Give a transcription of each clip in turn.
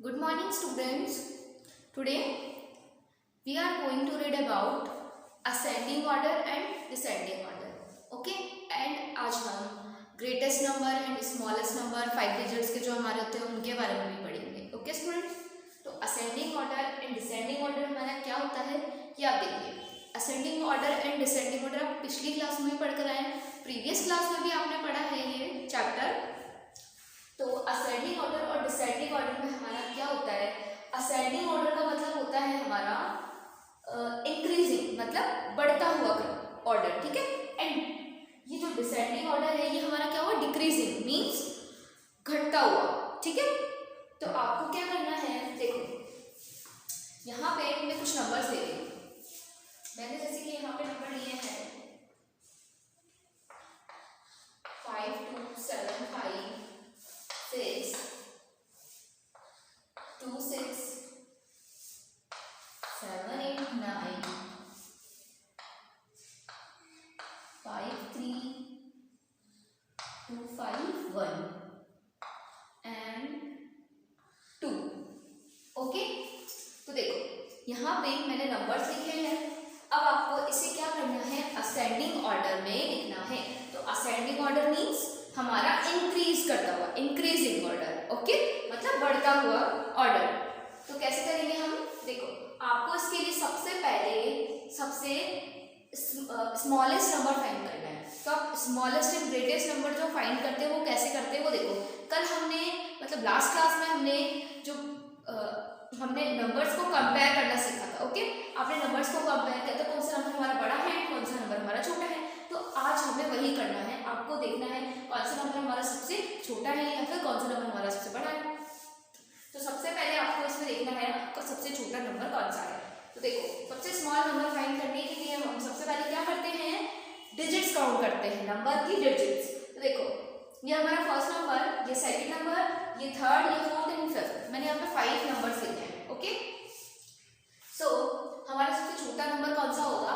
Good morning students. Today we are going to read about ascending order and descending order. Okay? And आज हम greatest number and smallest number 5 digits के जो हमारे होते हैं उनके बारे में भी पढ़ेंगे. Okay students? तो ascending order and descending order हमारा क्या होता है ये आप देखिए. ascending order and descending order आप पिछली क्लास में पढ़ कर आए हैं. प्रीवियस क्लास में भी आपने पढ़ा है ये चैप्टर. तो असेंडिंग ऑर्डर और डिसेंडिंग ऑर्डर में हमारा क्या होता है. असेंडिंग ऑर्डर का मतलब होता है हमारा इंक्रीजिंग, मतलब बढ़ता हुआ ऑर्डर. ठीक है. एंड ये जो डिसेंडिंग ऑर्डर है ये हमारा क्या हुआ, डिक्रीजिंग, मींस घटता हुआ. ठीक है. तो आपको क्या करना है, देखो यहाँ पे मैं कुछ नंबर्स ले रही हूँ. मैंने जैसे कि यहाँ पे नंबर लिए हैं 5 2 7 5 6 2 6 7 8 9 5 3 2 5 1 एंड 2. ओके. तो देखो यहाँ पे मैंने नंबर्स लिखे हैं. अब आपको इसे क्या करना है, असेंडिंग ऑर्डर में लिखना है. तो असेंडिंग ऑर्डर मीन्स हमारा इंक्रीज करता हुआ, इंक्रीजिंग ऑर्डर. ओके, मतलब बढ़ता हुआ ऑर्डर. तो कैसे करेंगे हम, देखो आपको इसके लिए सबसे पहले सबसे स्मॉलेस्ट नंबर फाइंड करना है. तो आप स्मॉलेस्ट एंड ग्रेटेस्ट नंबर जो फाइंड करते हैं वो कैसे करते हैं वो देखो. कल हमने मतलब लास्ट क्लास में हमने जो हमने नंबर्स को कंपेयर करना सीखा था. ओके, आपने नंबर्स को कंपेयर किया तो कौन सा नंबर हमारा बड़ा है, कौन सा नंबर हमारा छोटा है. तो आज हमें वही करना है. आपको देखना है कौन सा नंबर हमारा सबसे छोटा है या फिर कौन सा नंबर हमारा सबसे बड़ा है. तो सबसे पहले आपको इसमें देखना है आपका सबसे छोटा नंबर कौन सा है. तो देखो सबसे स्मॉल नंबर फाइंड करने के लिए हम सबसे पहले क्या करते हैं, डिजिट्स काउंट करते हैं, नंबर की डिजिट्स. तो देखो ये हमारा फर्स्ट नंबर, ये सेकंड नंबर, ये थर्ड, ये फोर्थ एंड फिफ्थ. मैंने यहाँ पे 5 नंबर्स लिखे हैं. ओके. सो हमारा सबसे छोटा नंबर कौन सा होगा,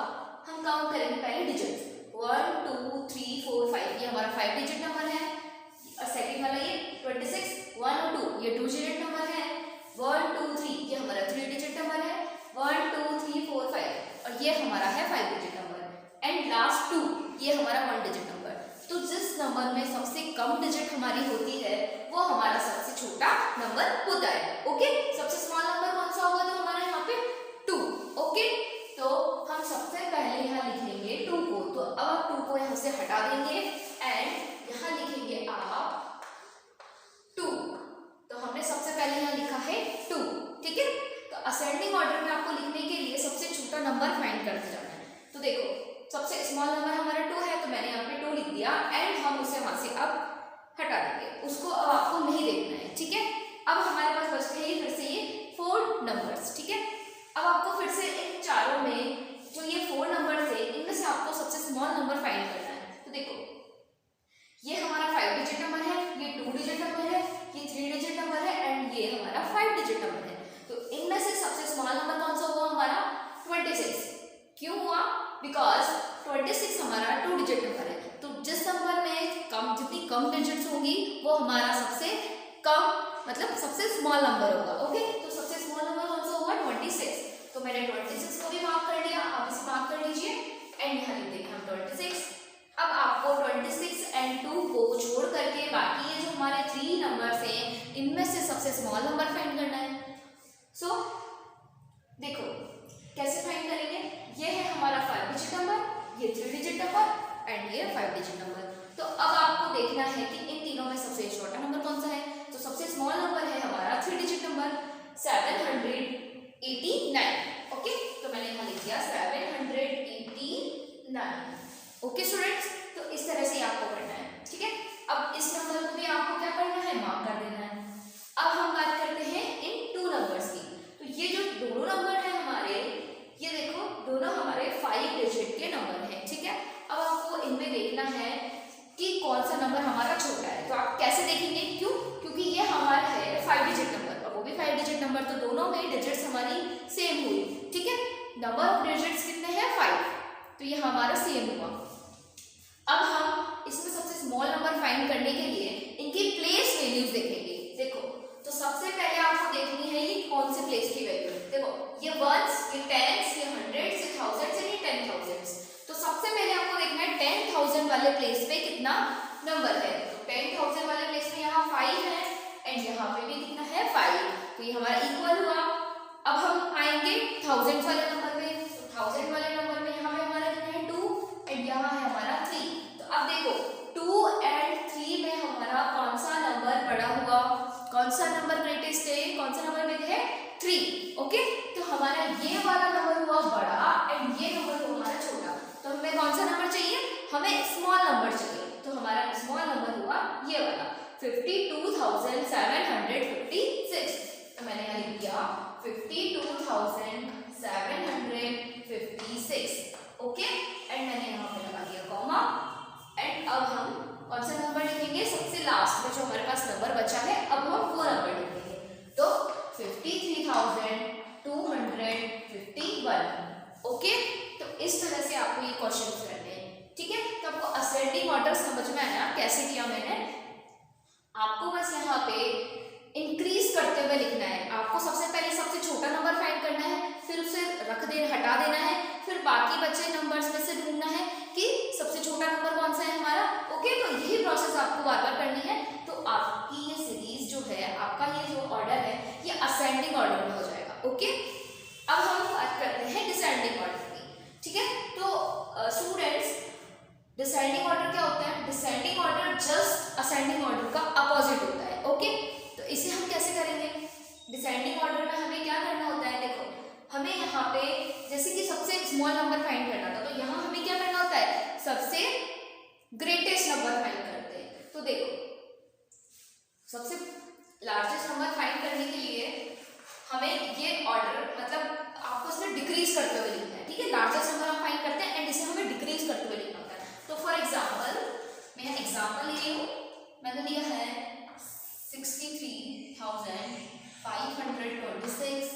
हम काउंट करेंगे पहले डिजिट्स. 1 2 3 4 5 ये हमारा 5 डिजिट नंबर है. और सेकंड वाला ये 26 1 और 2 ये 2 डिजिट नंबर है. 1 2 3 ये हमारा 3 डिजिट नंबर है. 1 2 3 4 5 और ये हमारा है 5 डिजिट नंबर. एंड लास्ट 2 ये हमारा 1 डिजिट नंबर. तो जिस नंबर में सबसे कम डिजिट हमारी होती है वो हमारा सबसे छोटा नंबर होता है. ओके. सबसे स्मॉल नंबर कौन सा होगा, तो हमारे यहाँ पे 2. ओके. तो हम सबसे पहले यहाँ लिख लेंगे 2 को. तो अब आप 2 को यहाँ से हटा देंगे एंड यहाँ लिखेंगे आप 2. तो हमने सबसे पहले यहाँ लिखा है 2. ठीक है. तो असेंडिंग ऑर्डर में आपको लिखने के लिए सबसे छोटा नंबर फाइंड करते जाना है. तो देखो सबसे स्मॉल नंबर हमारा 2 है तो मैंने यहाँ पे 2 लिख दिया एंड हम उसे वहां से अब हटा देंगे. उसको अब आपको नहीं देखना है. ठीक है. अब हमारे पास बचते हैं फिर से ये 4 नंबर्स. ठीक है. अब आपको फिर से इन चारों में जो ये 4 नंबर थे इनमें से आपको सबसे स्मॉल नंबर फाइंड करना है. तो देखो ये हमारा 5 डिजिट नंबर है, ये 2 डिजिट नंबर है, ये 3 डिजिट नंबर है एंड ये हमारा 5 डिजिट नंबर है. तो इनमें से सबसे स्मॉल नंबर कौन सा हुआ हमारा, 26. क्यों हुआ, बिकॉज 26 हमारा 2 डिजिट नंबर है. तो जिस नंबर में जितनी कम डिजिट्स होंगी वो हमारा सबसे कम मतलब सबसे स्मॉल नंबर होगा. ओके. तो सबसे स्मॉल नंबर कौन सा होगा, 26. तो मैंने 26 को भी मार्क कर लिया. आप इसे मार्क कर लीजिए एंड यहाँ लिख देंगे हम 26. अब आपको 26 एंड 2 को छोड़ करके बाकी ये जो हमारे 3 नंबर्स हैं इनमें से सबसे स्मॉल नंबर फाइंड करना है. सो देखो कैसे फाइंड करेंगे. ये है हमारा 5 डिजिट नंबर, ये 3 डिजिट नंबर एंड ये 5 डिजिट नंबर. तो अब आपको देखना है कि इन तीनों में सबसे छोटा नंबर कौन सा है. तो सबसे स्मॉल नंबर है हमारा 3 डिजिट नंबर 789. ओके. तो मैंने यहाँ लिख दिया 789. Okay students. तो इस तरह से आपको करना है. ठीक है. अब इस नंबर को भी आपको क्या करना है, मार्क कर देना है. अब हम बात करते हैं इन 2 नंबर्स की. तो ये जो दोनों नंबर है हमारे, ये देखो दोनों हमारे 5 डिजिट के नंबर हैं. ठीक है. अब आपको इनमें देखना है कि कौन सा नंबर हमारा छोटा है. तो आप कैसे देखेंगे, क्यों, क्योंकि ये हमारा है 5 डिजिट नंबर और वो भी 5 डिजिट नंबर. तो दोनों में डिजिट्स हमारी सेम हुई. ठीक है. नंबर ऑफ डिजिट्स कितने हैं, 5. तो ये हमारा सेम हुआ. अब हम इसमें सबसे स्मॉल नंबर फाइंड करने के लिए इनकी प्लेस वैल्यूज देखेंगे. देखो तो सबसे पहले आपको देखनी प्लेस पे कितना नंबर है। तो 10,000 वाले प्लेस में यहाँ 5 है एंड यहाँ पे भी कितना है 5, तो ये हमारा इक्वल हुआ। अब हम आएंगे 1000 वाले नंबर पे, तो 1000 वाले नंबर में यहाँ पे हमारा कितना है 2 एंड यहाँ है हमारा 3। तो अब देखो 2 एंड 3 में हमारा कौन सा नंबर बड़ा हुआ, कौन सा नंबर ग्रेटेस्ट है, कौन सा नंबर बिग है 3। ओके, तो हमारा ये वाला नंबर हुआ बड़ा एंड ये नंबर हुआ हमारा छोटा। तो हमें कौन सा नंबर चाहिए, हमें स्मॉल नंबर चाहिए। तो हमारा स्मॉल नंबर हुआ ये वाला 52,756। तो मैंने यहाँ लिख दिया 52,756। ओके, एंड मैंने यहाँ पे लगा दिया कॉमा। एंड अब हम कौन सा नंबर लिखेंगे, सबसे लास्ट में जो हमारे पास नंबर बचा है, अब हम वो नंबर लिखेंगे। तो 53,251। ओके, तो इस तरह से आपको ये क्वेश्चन करने हैं। ठीक है, तो आपको असेंडिंग ऑर्डर समझ में आया कैसे किया मैंने। आपको बस यहाँ पे इंक्रीज करते हुए लिखना है। आपको सबसे पहले सबसे छोटा नंबर फाइंड करना है, फिर उसे हटा देना है, फिर बाकी बचे नंबर्स में से ढूंढना है कि सबसे छोटा नंबर कौन सा है हमारा। ओके, तो यही प्रोसेस आपको बार बार करनी है। तो आपकी ये सीरीज जो है, आपका ये जो ऑर्डर है, ये असेंडिंग ऑर्डर में हो जाएगा। ओके, अब हम बात करते हैं डिसेंडिंग ऑर्डर की। ठीक है, तो स्टूडेंट्स डिसेंडिंग ऑर्डर क्या होता है, descending order just ascending order का अपोजिट होता है। ओके, तो इसे हम कैसे करेंगे, डिसेंडिंग ऑर्डर में हमें क्या करना होता है, देखो हमें यहाँ पे जैसे कि सबसे स्मॉल नंबर फाइंड करना था, तो यहाँ हमें क्या करना होता है, सबसे ग्रेटेस्ट नंबर फाइंड करते हैं। तो देखो सबसे लार्जेस्ट नंबर फाइंड करने के लिए हमें ये ऑर्डर मतलब आपको इसमें डिक्रीज करते हुए लिखना है। ठीक है, लार्जेस्ट नंबर हम फाइंड करते हैं एंड इसे हमें डिक्रीज करते हुए लिखना होता है। तो फॉर एग्जांपल मैं एग्जांपल ले रही हूँ, मैंने लिया है 63,526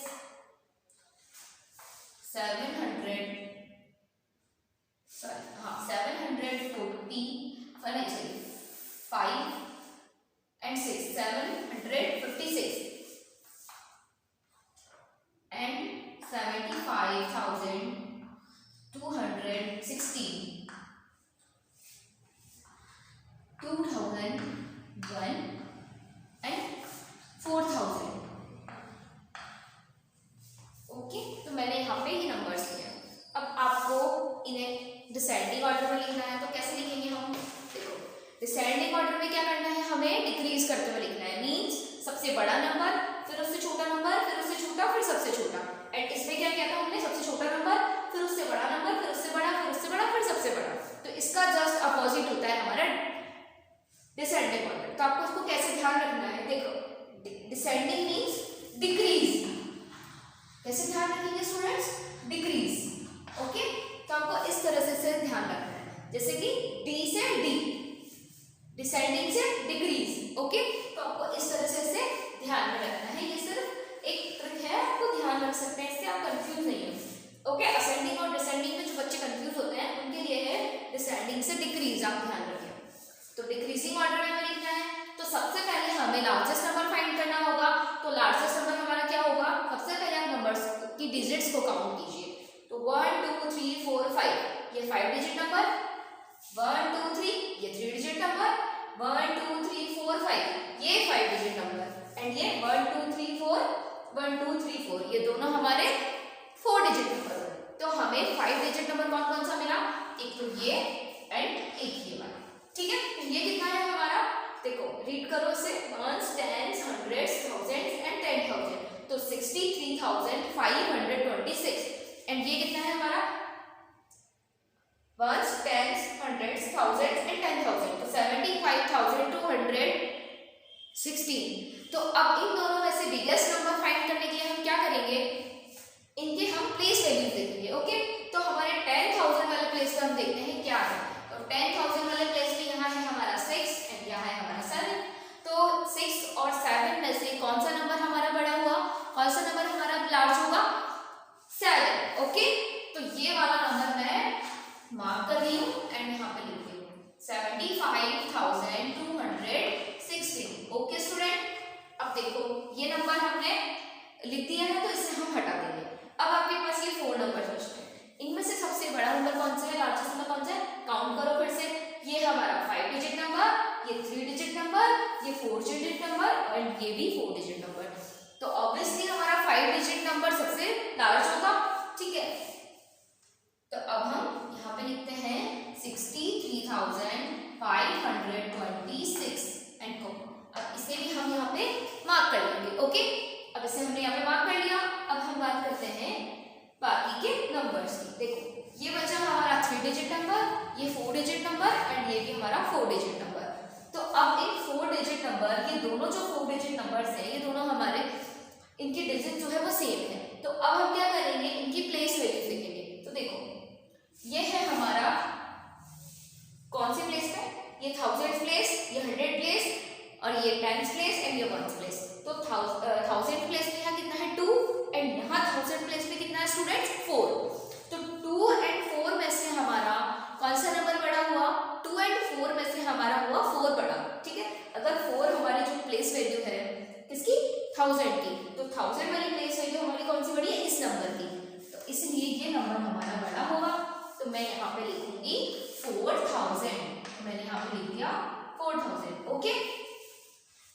756 and 75,216 2001 and 4000। ओके, तो मैंने यहाँ पे ही नंबर्स लिया। अब आपको इन्हें डिसेंडिंग ऑर्डर में लिखना है, तो कैसे लिखेंगे हम, देखो डिसेंडिंग ऑर्डर में क्या करना है, हमें डिक्रीज करते हुए लिखना है। मींस सबसे बड़ा नंबर, फिर उससे छोटा नंबर, फिर उससे छोटा, फिर सबसे छोटा। एंड इसमें क्या किया था हमने, सबसे छोटा नंबर, फिर उससे बड़ा नंबर, फिर उससे बड़ा, फिर उससे बड़ा, फिर सबसे बड़ा। तो इसका जस्ट अपोजिट होता है हमारा डिसेंडिंग ऑर्डर। तो आपको उसको कैसे ध्यान रखना है, देखो डिसेंडिंग मींस डिक्रीज, कैसे ध्यान रखेंगे स्टूडेंट्स, डिक्रीज। ओके, तो आपको इस तरह से ध्यान रखना है, जैसे कि डी से डी, डिसेंडिंग से डिक्रीज। ओके, तो आपको इस तरह से ध्यान में रखना है। ये सिर्फ एक ट्रिक है, आपको ध्यान रख सकते हैं, इससे आप कंफ्यूज नहीं हो। ओके, असेंडिंग और डिसेंडिंग में जो बच्चे कंफ्यूज होते हैं उनके लिए है डिसेंडिंग से डिक्रीज, आप ध्यान रखें। तो डिक्रीजिंग ऑर्डर में हमें लिखना है, तो सबसे पहले हमें लार्जेस्ट नंबर फाइंड करना होगा। तो लार्जेस्ट नंबर हमारा क्या होगा, सबसे पहले आप नंबर्स की डिजिट्स को काउंट कीजिए। तो 1 2 3 4 5, ये 5 डिजिट नंबर, 1 2 3 ये 3 डिजिट नंबर, 1 2 3 4 5 ये 5 डिजिट नंबर, एंड ये 1 2 3 4 1 2 3 4 ये दोनों हमारे 4 डिजिट नंबर। तो हमें 5 डिजिट नंबर कौन कौन सा मिला, एक तो ये एंड एक ये वाला। ठीक है, तो ये कितना है हमारा, देखो रीड करो इसे, ones, tens, hundreds, thousands and 10,000। तो 63,526 एंड ये कितना है हमारा, ones, tens, hundreds, thousands and 10,000। तो 75,216। तो अब इन दोनों में से बिगेस्ट नंबर फाइंड करने के लिए हम क्या करेंगे, इनके हम प्लेस वैल्यूज देखेंगे। ओके, तो हमारे 10,000 वाले प्लेस पे हम देखते हैं क्या है। तो 10,000 वाले प्लेस में यहाँ है हमारा 6 एंड यहाँ है हमारा 7। तो 6 और 7 में से कौन सा नंबर हमारा बड़ा हुआ, कौन सा नंबर हमारा लार्ज होगा, 7। ओके, तो ये वाला नंबर मैं मार्क कर रही हूँ एंड यहाँ पे लिख रही हूँ 75,216। ओके स्टूडेंट, अब देखो ये नंबर हमने लिख दिया है, तो इसे हम हटा देंगे। अब आपके पास ये 4 नंबर बचते हैं, इनमें से सबसे बड़ा नंबर कौन सा है, लार्जेस्ट नंबर कौन सा है, काउंट करो फिर से। ये हमारा लार्ज होगा, ठीक है। तो अब हम यहाँ पे लिखते हैं 63,526 एंड को। अब इसे भी हम यहाँ पे मार्क कर लेंगे, ओके। अब इसे हमने यहाँ पे मार्क कर लिया। अब हम बात करते हैं बाकी के नंबर्स की। देखो ये बचा हमारा 3 डिजिट नंबर, ये 4 डिजिट नंबर एंड ये भी हमारा 4 डिजिट नंबर। तो अब इन 4 डिजिट नंबर, ये दोनों जो 4 डिजिट नंबर्स हैं, ये दोनों हमारे इनकी डिजिट जो है वो सेम है। तो अब हम क्या करेंगे, इनकी प्लेस वैल्यू लिखेंगे। तो देखो ये है हमारा कौन सी प्लेस पे, ये 1000 प्लेस, ये 100 प्लेस और ये 10 प्लेस एंड ये 1 प्लेस। तो 1000 प्लेस में यहाँ कितना है 2 एंड यहाँ 1000 प्लेस में कितना है स्टूडेंट्स 4। तो 2 एंड 4 में से हमारा कौन सा नंबर बड़ा हुआ, 2 एंड 4 में से हमारा हुआ 4 बड़ा, ठीक है। अगर 4 हमारी जो प्लेस वैल्यू है किसकी, 1000 की, तो 1000 वाली प्लेस वैल्यू हमारी कौन सी बड़ी है, इस नंबर की। तो इसलिए ये नंबर हमारा बड़ा होगा। तो मैं यहाँ पे लिखूंगी 4000। मैंने यहाँ पे लिख दिया 4000, ओके।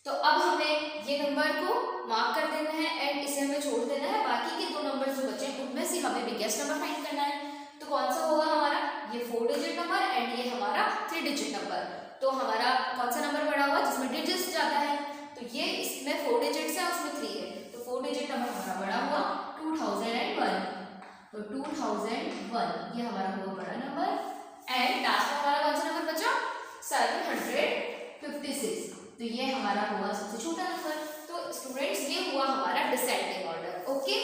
तो अब हमें ये नंबर को मार्क कर देना है एंड इसे हमें छोड़ देना है। बाकी के 2 नंबर जो बचे उनमें से हमें बिगेस्ट नंबर फाइंड करना है। तो कौन सा होगा हमारा, ये 4 डिजिट नंबर एंड ये हमारा 3 डिजिट नंबर। तो हमारा कौन सा नंबर बड़ा हुआ जिसमें डिजिट्स जाता है, तो ये इसमें 4 डिजिट्स है, उसमें 3 है। तो 4 डिजिट नंबर हमारा बड़ा हुआ 2001। तो 2001 ये हमारा हुआ बड़ा नंबर एंड लास्ट में हमारा कौन सा नंबर बचा, 756। तो ये हमारा हुआ सबसे छोटा नंबर। तो स्टूडेंट्स ये हुआ हमारा डिसेंडिंग ऑर्डर, ओके।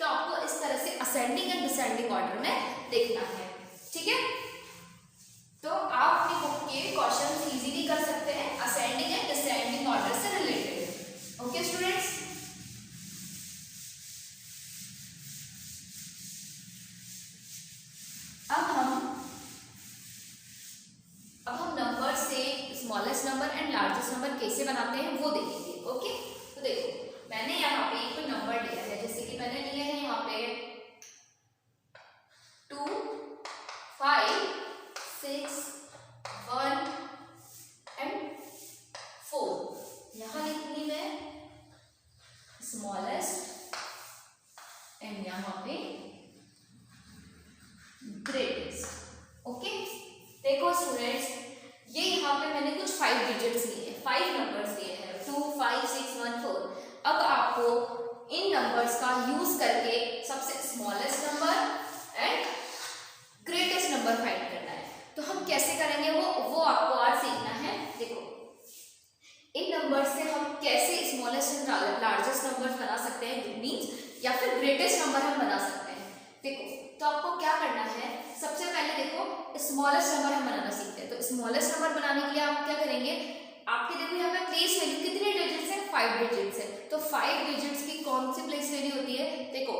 तो आपको इस तरह से असेंडिंग एंड डिसेंडिंग ऑर्डर में देखना है, ठीक है। तो आप अपनी बुक के क्वेश्चंस इजीली कर सकते हैं असेंडिंग एंड डिसेंडिंग ऑर्डर से रिलेटेड, ओके स्टूडेंट्स। अब हम नंबर से smallest number and largest number कैसे बनाते हैं वो देखेंगे, ओके। तो देखो मैंने यहाँ पे एक नंबर लिया है, जैसे कि मैंने लिए हैं यहाँ पे 2 5 6 1 एंड 4। यहाँ लिखूंगी मैं स्मॉलेस्ट एंड यहाँ पे ग्रेटेस्ट, ओके। देखो स्टूडेंट्स ये यहाँ पे मैंने कुछ 5 डिजिट्स लिए हैं, 5 नंबर्स लिए हैं, 2 5 6 1 4। अब आपको इन नंबर्स का यूज करके सबसे smallest number and greatest number find करना है। तो हम कैसे करेंगे वो आपको आज सीखना है। देखो इन नंबर से हम कैसे स्मॉलेस्ट एंड लार्जेस्ट नंबर बना सकते हैं, मीन्स या फिर ग्रेटेस्ट नंबर हम बना सकते हैं। देखो तो आपको क्या करना है, सबसे पहले देखो स्मॉलेस्ट नंबर हम बनाना सीखते हैं। तो स्मॉलेस्ट नंबर बनाने के लिए आप क्या करेंगे, आपके देखो यहाँ पे प्लेस वैल्यू कितने डिजिट्स है, 5 डिजिट्स है। तो 5 डिजिट्स की कौन सी प्लेस वैल्यू होती है, देखो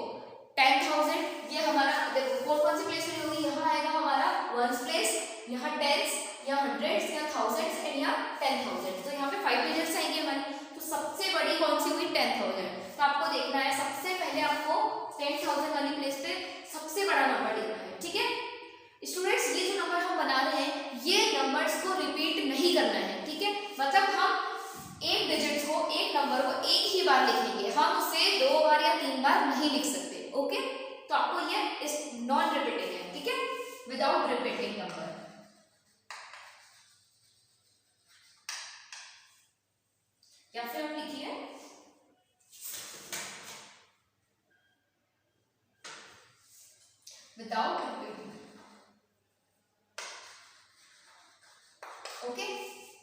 10,000 ये हमारा, देखो कौन सी प्लेस वैल्यू होगी, यहाँ आएगा हमारा 1 प्लेस, यहाँ 10s, यहाँ 100s, यहाँ 1000s एंड यहाँ 10,000। तो यहाँ पे 5 डिजिट्स आएंगे हमारे। तो सबसे बड़ी कौन सी हुई 10,000। तो आपको देखना है सबसे पहले आपको 10,000 वाली प्लेस पे सबसे बड़ा नंबर लिखना है, ठीक है स्टूडेंट्स। ये जो नंबर हम बना रहे हैं ये नंबर्स को रिपीट नहीं करना है, ठीक है। मतलब हम एक डिजिट को, एक नंबर को एक ही बार लिखेंगे, हम उसे 2 बार या 3 बार नहीं लिख सकते, ओके। तो आपको ये इस नॉन रिपीटिंग है, ठीक है, विदाउट रिपीटिंग नंबर। या फिर हम लिखिए विदाउट रिपीटिंग, ओके।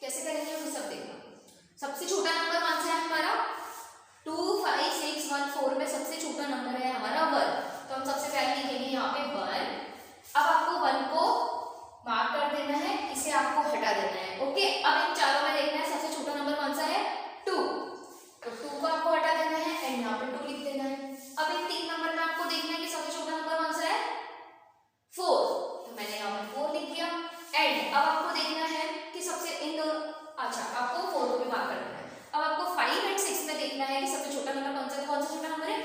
कैसे करेंगे हम सब देखना। सबसे छोटा नंबर कौन सा है हमारा, 2 5 6 1 4 में सबसे छोटा नंबर है हमारा 1। तो हम सबसे पहले लिखेंगे यहाँ पे 1। अब आपको 1 को मार्क कर देना है, इसे आपको हटा देना है, ओके। अब इन चारों में देखना है सबसे छोटा नंबर कौन सा है 2। तो 2 को आपको हटा देना है एंड यहाँ पे 2 लिख देना है। अब इन 3 नंबर में आपको देखना है कि सबसे छोटा नंबर कौन सा है 4। तो मैंने यहाँ पे 4 लिख दिया एंड अब आपको देखना है कि सबसे इन दोनों, अच्छा आपको 4 को भी मार्क कर देना है। अब आपको 5 एंड 6 में देखना है कि सबसे छोटा नंबर कौन सा छोटा नंबर है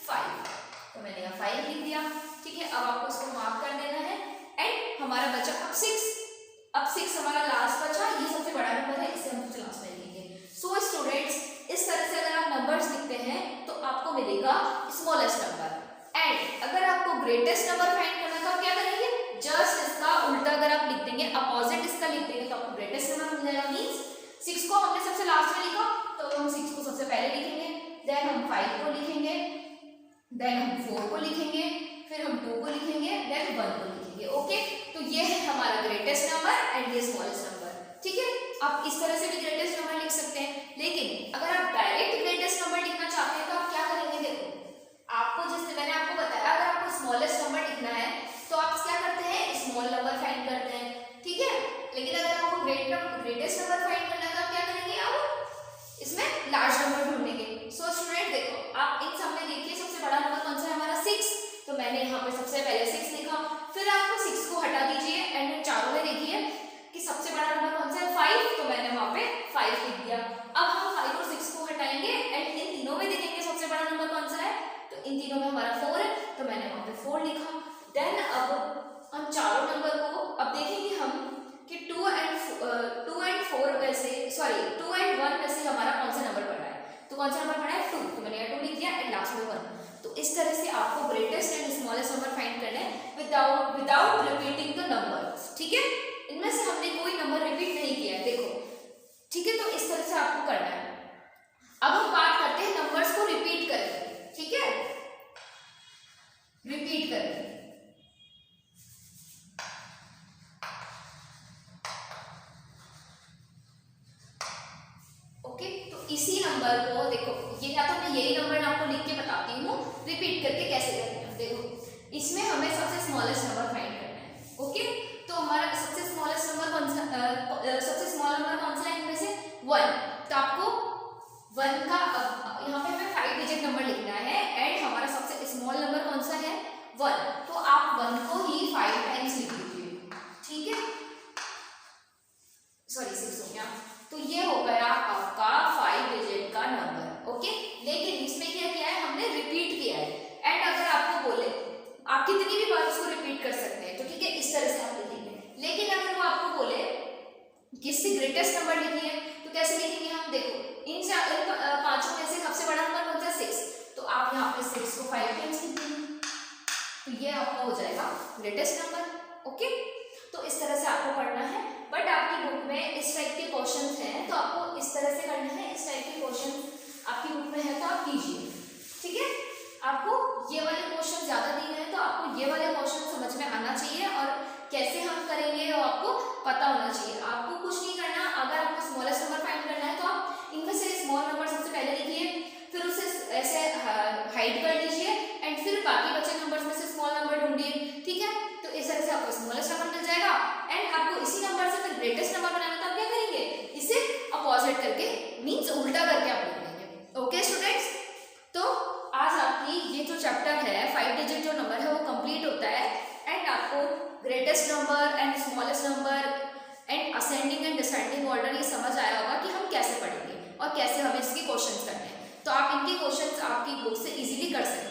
5। तो मैंने यहाँ 5 लिख दिया, ठीक है। अब आपको इसको मार्क कर देना है एंड हमारा बचा अब 6। अब 6 हमारा लास्ट बचा, ये सबसे बड़ा नंबर है, इसे हम सबसे लास्ट में लिखेंगे। सो स्टूडेंट्स इस तरह से अगर आप नंबर्स लिखते हैं तो आपको मिलेगा स्मॉलेस्ट नंबर एंड अगर आपको ग्रेटेस्ट नंबर फाइंड करना है तो आप क्या करेंगे, जस्ट इसका उल्टा अगर आप लिख देंगे, अपोजिट इसका लिख देंगे, तो आपको ग्रेटेस्ट नंबर मिल जाएगा। मींस 6 को हमने सबसे लास्ट में लिखा तो हम 6 को सबसे पहले लिखेंगे, देन हम 5 को लिखेंगे, देन हम 4 को लिखेंगे, फिर हम 2 को लिखेंगे, देन 1 को लिखेंगे। ओके, तो ये है हमारा ग्रेटेस्ट नंबर एंड ये स्मॉलेस्ट नंबर। ठीक है, आप इस तरह से भी ग्रेटेस्ट नंबर लिख सकते हैं, लेकिन अगर आप डायरेक्ट ग्रेटेस्ट नंबर लिखना चाहते हैं तो आप क्या करेंगे, देखो आपको जैसे मैंने आपको बताया, अगर आपको स्मॉलेस्ट नंबर लिखना है तो आप क्या करते हैं, स्मॉल नंबर फाइंड करते हैं। ठीक है, लेकिन अगर आपको ग्रेटेस्ट नंबर फाइंड करना है तो आप क्या करेंगे, आप इसमें लार्ज नंबर ढूंढेंगे। सो स्टूडेंट देखो, आप इन सब में देखिए सबसे बड़ा नंबर कौन सा है हमारा 6, तो मैंने यहाँ पे सबसे पहले 6 लिखा, फिर आपको 6 को हटा दीजिए एंड चारों में देखिए कि सबसे बड़ा नंबर कौन सा है 5, तो मैंने वहां पे 5 लिख दिया। अब हम 5 और 6 को हटाएंगे एंड इन तीनों में देखेंगे सबसे बड़ा नंबर कौन सा है, तो इन तीनों में हमारा 4 है, तो मैंने वहां पे 4 लिखा। देन अब हम चारों नंबर को अब देखेंगे हम कि 2 एंड 4 में से, सॉरी 2 एंड 1 में से हमारा कौन सा नंबर पड़ा है, तो कौन सा नंबर पड़ा है 2, तो मैंने यहाँ 2 लिख दिया एंड लास्ट में 1। तो इस तरह से आपको greatest and smallest number find करना है विदाउट रिपीटिंग द नंबर्स। ठीक है, इनमें से हमने कोई नंबर रिपीट नहीं किया है, देखो। ठीक है, तो इस तरह से आपको करना है। अब हम बात करते हैं नंबर्स को रिपीट करके। ठीक है, रिपीट करके। ओके, तो इसी नंबर को देखो, ये या तो मैं यही नंबर आपको लिख के बताती हूँ रिपीट करके कैसे करते हैं। देखो, इसमें हमें सबसे स्मॉलेस्ट नंबर फाइंड करना है। ओके, तो हमारा सबसे स्मॉलेस्ट नंबर कौन सा, सबसे स्मॉल नंबर कौन सा है इनमें से 1, तो आपको 1 का यहाँ पे हमें 5 डिजिट नंबर लिखना है एंड हमारा सबसे स्मॉल नंबर कौन सा है 1, तो आप 1 को ही 5 टाइम्स लिख लीजिए। ठीक है, सॉरी 6 हो गया, तो ये हो गया आपका 5 डिजिट का नंबर। ओके, लेकिन इसमें क्या किया है, हमने रिपीट किया है एंड अगर आपको बोले आप कितनी भी बार उसको रिपीट कर सकते हैं, तो ठीक है इस तरह से आप लिखेंगे। लेकिन अगर वो आपको बोले किससे ग्रेटेस्ट नंबर लिखिए, तो कैसे लिखेंगे हम, देखो इन पांचों में से सबसे बड़ा नंबर कौन सा 6, तो आप यहाँ पे 6 को 5 टाइम्स लिख देंगे, तो ये आपका हो जाएगा ग्रेटेस्ट नंबर। ओके, तो इस तरह से आपको पढ़ना है, बट आपकी बुक में इस टाइप के क्वेश्चंस हैं तो आपको इस तरह से करना है, इस टाइप के क्वेश्चंस आपकी बुक में है तो आप कीजिए। ठीक है, आपको ये वाले क्वेश्चन ज्यादा दिए हैं तो आपको ये वाले क्वेश्चन समझ में आना चाहिए और कैसे हम करेंगे वो आपको पता होना चाहिए। आपको कुछ नहीं करना, अगर आपको स्मॉलेस्ट नंबर फाइंड करना है तो आप इनमें से स्मॉल नंबर सबसे पहले लिखिए, फिर उसे ऐसे हाइड कर लीजिए एंड फिर बाकी बचे नंबर्स में से स्मॉल नंबर ढूंढिए। ठीक है, तो इस तरह से आपको स्मॉलेस्ट नंबर मिल जाएगा एंड आपको इसी नंबर से फिर ग्रेटेस्ट नंबर बनाना, तो आप क्या करेंगे, इसे अपोजिट करके मींस उल्टा करके आप लिख देंगे। ओके स्टूडेंट्स, तो आज आपकी ये जो चैप्टर है 5 डिजिट जो नंबर है वो कंप्लीट होता है एंड आपको greatest number and smallest number and ascending and descending order ये समझ आया होगा कि हम कैसे पढ़ेंगे और कैसे हमें इसके क्वेश्चंस करने हैं। तो आप इनके क्वेश्चंस आपकी बुक से इजीली कर सकते हैं।